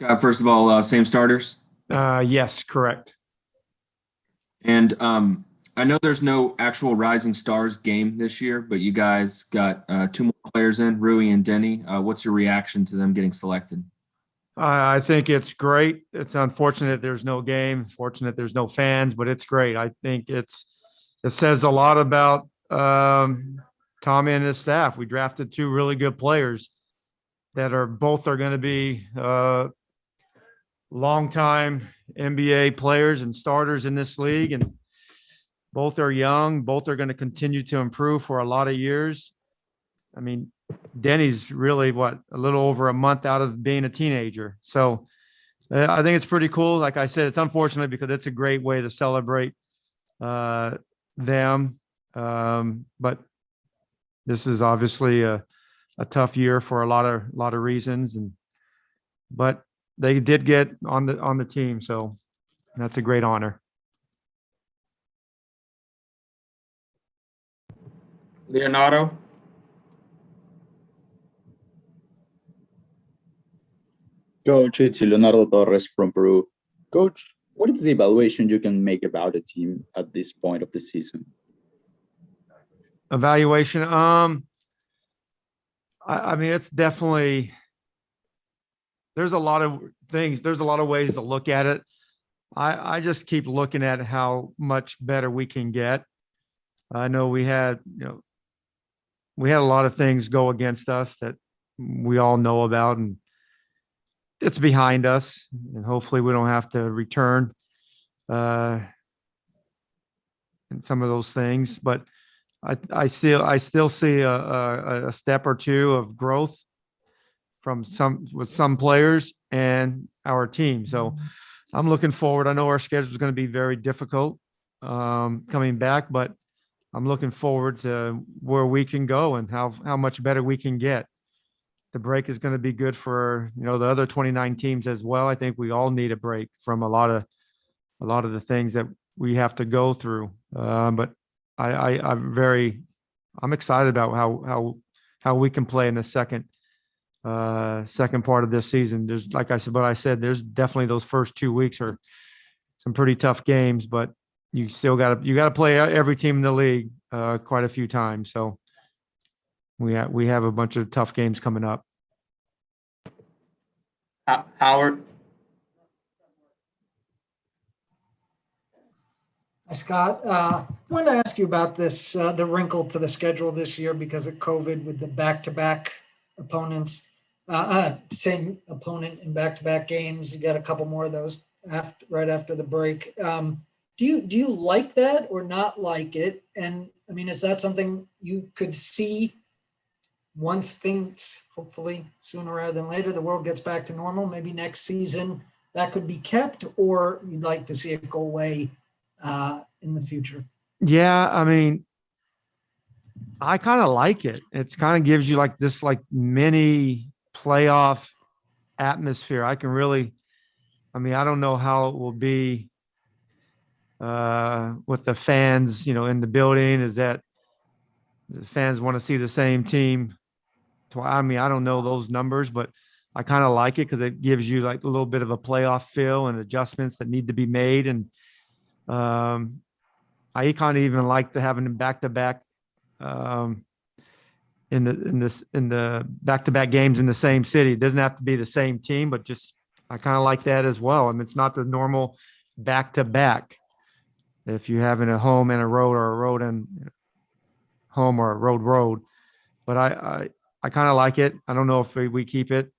Scott, first of all, same starters. Yes, correct. And I know there's no actual Rising Stars game this year, but you guys got two more players in, Rui and Denny. What's your reaction to them getting selected? I think it's great. It's unfortunate there's no game. Fortunate there's no fans, but it's great. I think it says a lot about Tommy and his staff. We drafted two really good players that are both are going to be longtime NBA players and starters in this league, and both are young. Both are going to continue to improve for a lot of years. I mean, Denny's really a little over a month out of being a teenager. So I think it's pretty cool. Like I said, it's unfortunate because it's a great way to celebrate uh, them. But this is obviously a tough year for a lot of reasons, and but they did get on the team, so that's a great honor. Leonardo. Coach, it's Leonardo Torres from Peru. Coach, what is the evaluation you can make about the team at this point of the season? Evaluation. I mean, it's definitely there's a lot of things. There's a lot of ways to look at it. I just keep looking at how much better we can get. I know we had a lot of things go against us that we all know about, and it's behind us. And hopefully, we don't have to return uh, in some of those things. But I still see a step or two of growth from some players and our team. So I'm looking forward. I know our schedule is going to be very difficult coming back, but I'm looking forward to where we can go and how much better we can get. The break is going to be good for the other 29 teams as well. I think we all need a break from a lot of the things that we have to go through. But I'm excited about how we can play in the second part of this season. There's like I said, but I said there's definitely those first 2 weeks are some pretty tough games, but you got to play every team in the league quite a few times. So we have a bunch of tough games coming up. Howard. Hi, Scott. I wanted to ask you about this, the wrinkle to the schedule this year because of COVID with the back-to-back opponents, same opponent in back-to-back games. You got a couple more of those right after the break. Do you like that or not like it? And I mean, is that something you could see once things, hopefully sooner rather than later, the world gets back to normal, maybe next season that could be kept, or you'd like to see it go away in the future? Yeah, I mean, I kind of like it. It's kind of gives you like this like mini playoff atmosphere. I mean, I don't know how it will be with the fans, in the building. Is that the fans want to see the same team? I mean, I don't know those numbers, but I kind of like it because it gives you like a little bit of a playoff feel and adjustments that need to be made. And um, I kind of even like to having them back to back in the back to back games in the same city. It doesn't have to be the same team, but just I kind of like that as well. I mean, it's not the normal back to back. If you're having a home and a road, or a road and home, or a road, but I kind of like it. I don't know if we keep it.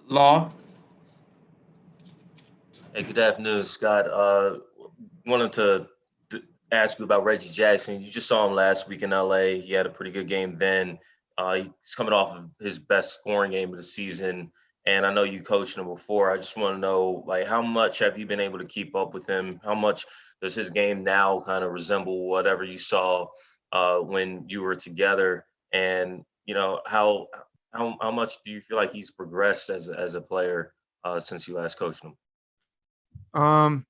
Law. Hey, good afternoon, Scott. Wanted to ask you about Reggie Jackson. You just saw him last week in LA. He had a pretty good game then. He's coming off of his best scoring game of the season. And I know you coached him before. I just want to know, like, how much have you been able to keep up with him? How much does his game now kind of resemble whatever you saw when you were together? And, how much do you feel like he's progressed as a player since you last coached him? Um,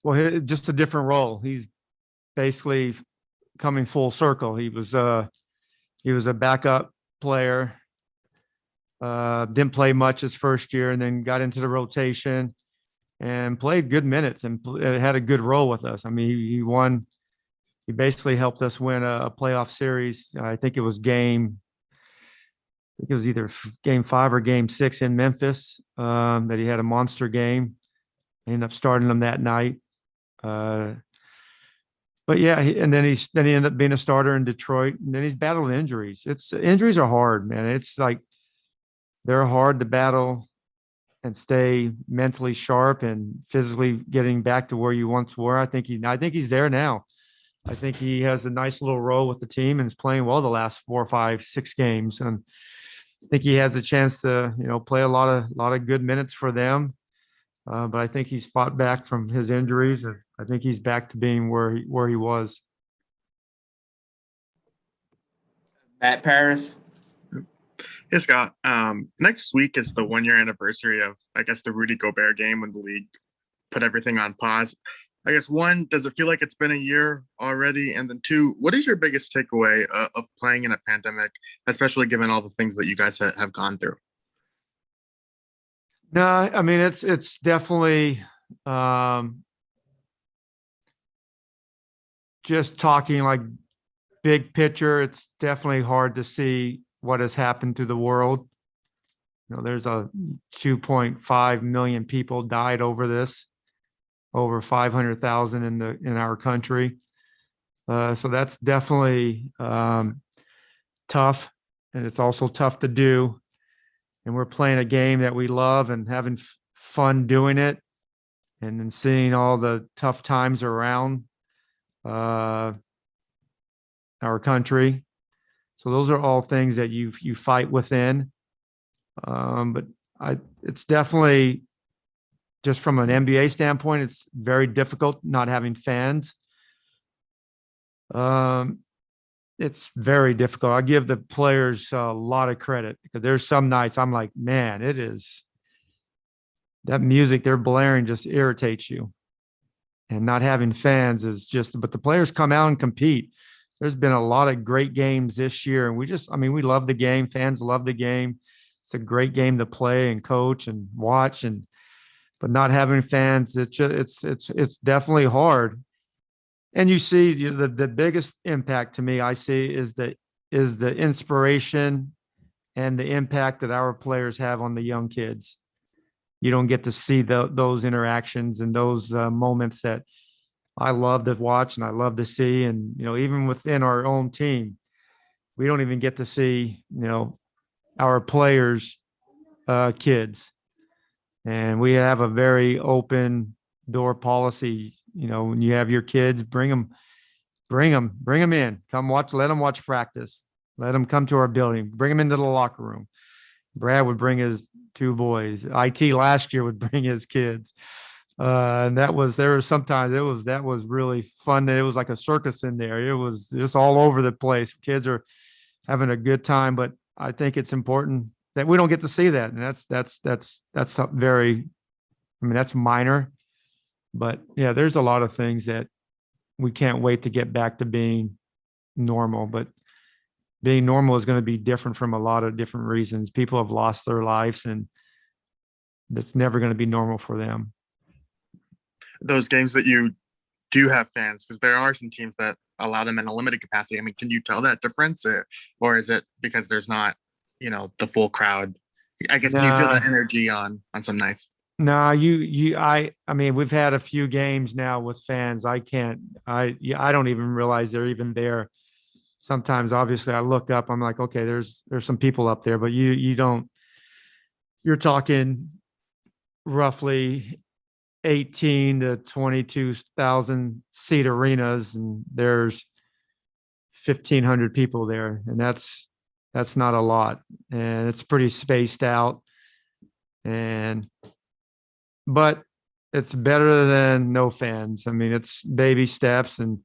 well, just a different role. He's basically coming full circle. He was a backup player. Didn't play much his first year and then got into the rotation and played good minutes and had a good role with us. I mean, he won. He basically helped us win a playoff series. I think it was either game 5 or game 6 in Memphis that he had a monster game. I ended up starting him that night. But yeah, then he ended up being a starter in Detroit, and then he's battled injuries. Injuries are hard, man. It's like they're hard to battle and stay mentally sharp and physically getting back to where you once were. I think he's there now. I think he has a nice little role with the team and is playing well the last 4, 5, 6 games. And I think he has a chance to, play a lot of good minutes for them. But I think he's fought back from his injuries, and I think he's back to being where he was. Matt Paris. Hey, Scott. Next week is the 1-year anniversary of, I guess, the Rudy Gobert game when the league put everything on pause. I guess, 1, does it feel like it's been a year already? And then 2, what is your biggest takeaway of playing in a pandemic, especially given all the things that you guys have gone through? No, I mean, it's definitely just talking like big picture. It's definitely hard to see what has happened to the world. There's a 2.5 million people died over this, over 500,000 in our country. So that's definitely tough, and it's also tough to do. And we're playing a game that we love and having fun doing it, and then seeing all the tough times around our country. So those are all things that you fight within. But it's definitely, just from an NBA standpoint, it's very difficult not having fans. It's very difficult. I give the players a lot of credit, because there's some nights I'm like, man, that music they're blaring just irritates you. And not having fans is but the players come out and compete. There's been a lot of great games this year, and we love the game. Fans love the game. It's a great game to play and coach and watch, but not having fans, it's definitely hard. And you see the biggest impact to me I see is the inspiration and the impact that our players have on the young kids. You don't get to see those interactions and those moments that I love to watch and I love to see. And, even within our own team, we don't even get to see, our players' kids. And we have a very open door policy. When you have your kids, bring them in, come watch, let them watch practice, let them come to our building, bring them into the locker room. Brad would bring his 2 boys. IT last year would bring his kids. And that was really fun. It was like a circus in there. It was just all over the place. Kids are having a good time, but I think it's important that we don't get to see that. And that's very, that's minor, but yeah, there's a lot of things that we can't wait to get back to being normal, but being normal is going to be different from a lot of different reasons. People have lost their lives, and that's never going to be normal for them. Those games that you do have fans, because there are some teams that allow them in a limited capacity. I mean, can you tell that difference, or is it because there's not, the full crowd? I guess, can you feel that energy on some nights? No, I mean, we've had a few games now with fans. I don't even realize they're even there. Sometimes, obviously, I look up, I'm like, okay, there's some people up there, but you're talking roughly 18 to 22,000 seat arenas, and there's 1,500 people there, and that's not a lot, and it's pretty spaced out, but it's better than no fans. I mean, it's baby steps, and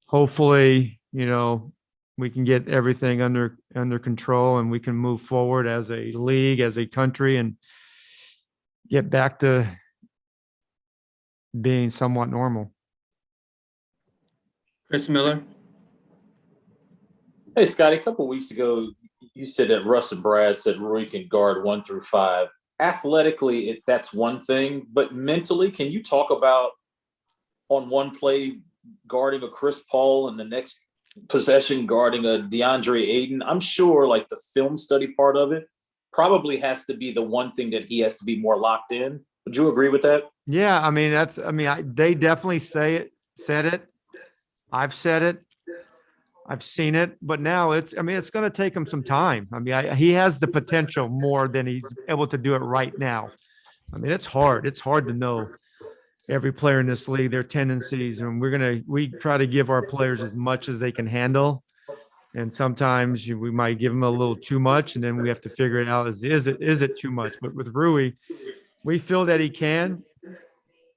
hopefully, we can get everything under control, and we can move forward as a league, as a country, and get back to being somewhat normal. Chris Miller. Hey, Scotty, a couple weeks ago, you said that Russ and Brad said Rui can guard 1 through 5. Athletically, that's one thing, but mentally, can you talk about on one play guarding a Chris Paul and the next possession guarding a DeAndre Ayton? I'm sure like the film study part of it probably has to be the one thing that he has to be more locked in. Would you agree with that? Yeah, I mean they definitely said it. I've said it. I've seen it, but now it's going to take him some time. He has the potential more than he's able to do it right now. I mean, it's hard. It's hard to know every player in this league, their tendencies, and we try to give our players as much as they can handle. And sometimes we might give them a little too much, and then we have to figure it out. Is it too much? But with Rui, we feel that he can.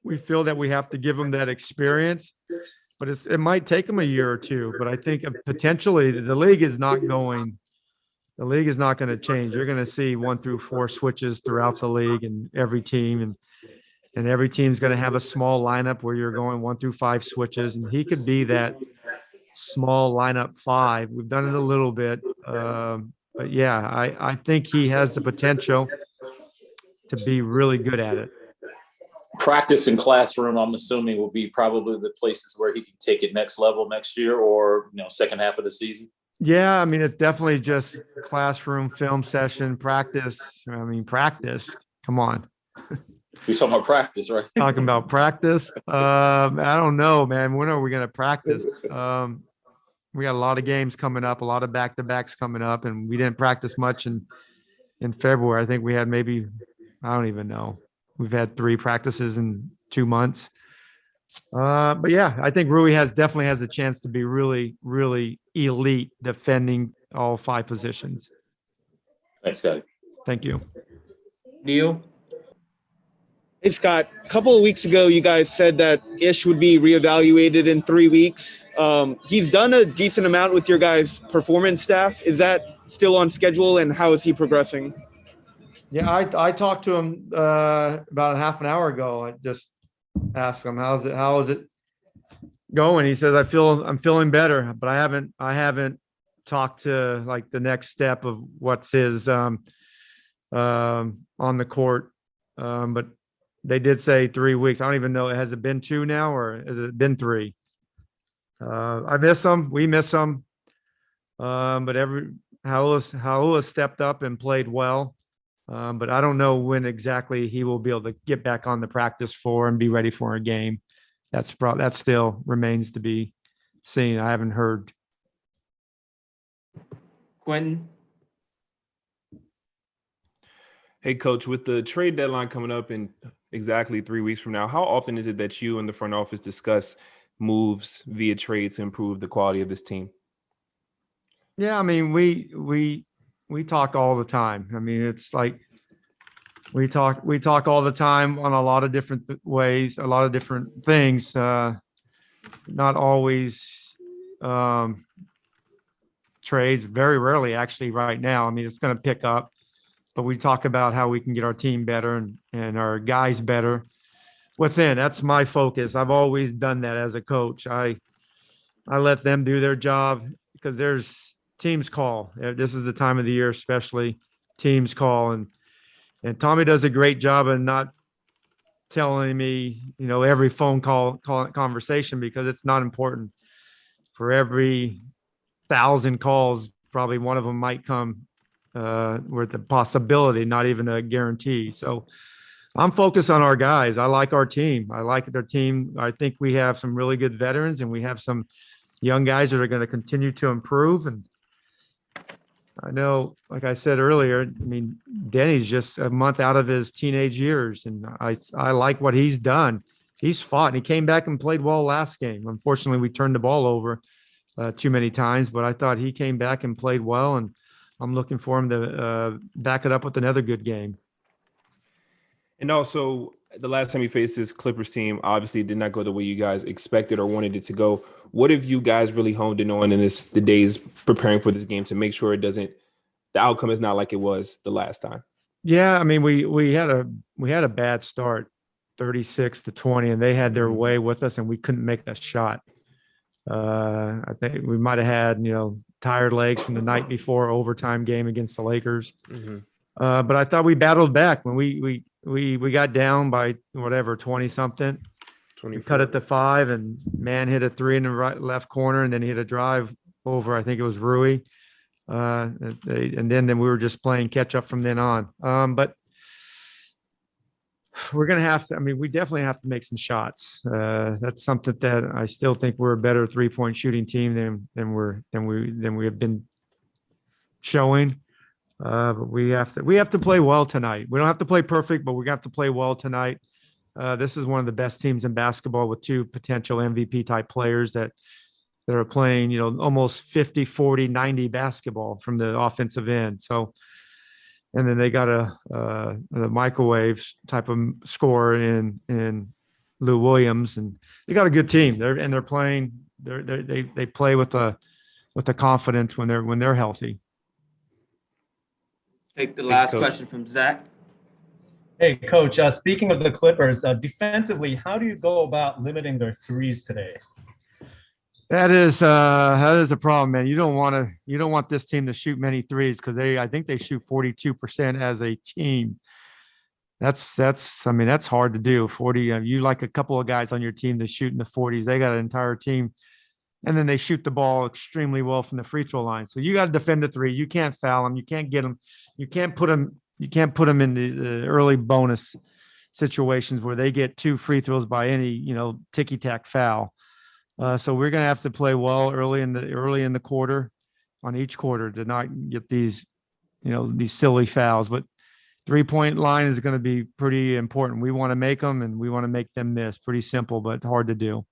We feel that we have to give him that experience, but it might take him a year or two. But I think potentially the league is not going to change. You're going to see 1 through 4 switches throughout the league and every team, and every team's going to have a small lineup where you're going 1 through 5 switches, and he could be that small lineup 5. We've done it a little bit, but yeah, I think he has the potential to be really good at it. Practice and classroom, I'm assuming, will be probably the places where he can take it next level next year, or second half of the season. Yeah, I mean, it's definitely just classroom, film session, practice. Practice. Come on. We're talking about practice, right? Talking about practice. I don't know, man. When are we going to practice? We got a lot of games coming up, a lot of back-to-backs coming up, and we didn't practice much in February. I think we had maybe, I don't even know. We've had 3 practices in 2 months. But yeah, I think Rui definitely has a chance to be really, really elite defending all 5 positions. Thanks, Scotty. Thank you. Neil? Hey, Scott, a couple of weeks ago, you guys said that Ish would be reevaluated in 3 weeks. He's done a decent amount with your guys' performance staff. Is that still on schedule, and how is he progressing? Yeah, I talked to him about a half an hour ago. I just asked him, how is it going? He says, I'm feeling better, but I haven't talked to like the next step of what's his on the court. But they did say 3 weeks. I don't even know. Has it been 2 now, or has it been 3? I miss him. We miss him. But Haula stepped up and played well. But I don't know when exactly he will be able to get back on the practice floor and be ready for a game. That still remains to be seen. I haven't heard. Quentin? Hey, Coach, with the trade deadline coming up in exactly 3 weeks from now, how often is it that you and the front office discuss moves via trade to improve the quality of this team? Yeah, I mean, we talk all the time. I mean, it's like we talk all the time on a lot of different ways, a lot of different things. Not always trades, very rarely actually right now. I mean, it's going to pick up, but we talk about how we can get our team better and our guys better within. That's my focus. I've always done that as a coach. I let them do their job because there's teams call. This is the time of the year, especially teams call. And Tommy does a great job of not telling me, every phone call conversation, because it's not important. For every 1,000 calls, probably one of them might come with the possibility, not even a guarantee. So I'm focused on our guys. I like our team. I like their team. I think we have some really good veterans, and we have some young guys that are going to continue to improve. And I know, like I said earlier, I mean, Denny's just a month out of his teenage years, and I like what he's done. He's fought, and he came back and played well last game. Unfortunately, we turned the ball over too many times, but I thought he came back and played well, and I'm looking for him to back it up with another good game. And also, the last time you faced this Clippers team, obviously did not go the way you guys expected or wanted it to go. What have you guys really honed in on in the days preparing for this game to make sure the outcome is not like it was the last time? Yeah, I mean, we had a bad start, 36-20, and they had their way with us, and we couldn't make a shot. I think we might have had, tired legs from the night before overtime game against the Lakers. Mm-hmm. But I thought we battled back when we got down by whatever 20 something. We cut it to 5, and man hit a 3 in the left corner, and then he hit a drive over. I think it was Rui, and then we were just playing catch up from then on. But we're gonna have to. I mean, we definitely have to make some shots. That's something that I still think we're a better 3-point shooting team than we have been showing. But we have to play well tonight. We don't have to play perfect, but we have to play well tonight. This is one of the best teams in basketball with 2 potential MVP type players that are playing, you know, almost 50, 40, 90 basketball from the offensive end. So, and then they got a microwave type of scorer in Lou Williams, and they got a good team. They're playing. They play with the confidence when they're healthy. Take the last question from Zach. Hey, Coach. Speaking of the Clippers, defensively, how do you go about limiting their threes today? That is a problem, man. You don't want this team to shoot many threes because I think they shoot 42% as a team. That's hard to do. 40. You like a couple of guys on your team that shoot in the 40s. They got an entire team, and then they shoot the ball extremely well from the free throw line. So you got to defend the 3. You can't foul them. You can't get them. You can't put them in the early bonus situations where they get 2 free throws by any ticky-tack foul. So we're going to have to play well early in the quarter, on each quarter, to not get these silly fouls. But 3-point line is going to be pretty important. We want to make them, and we want to make them miss. Pretty simple, but hard to do.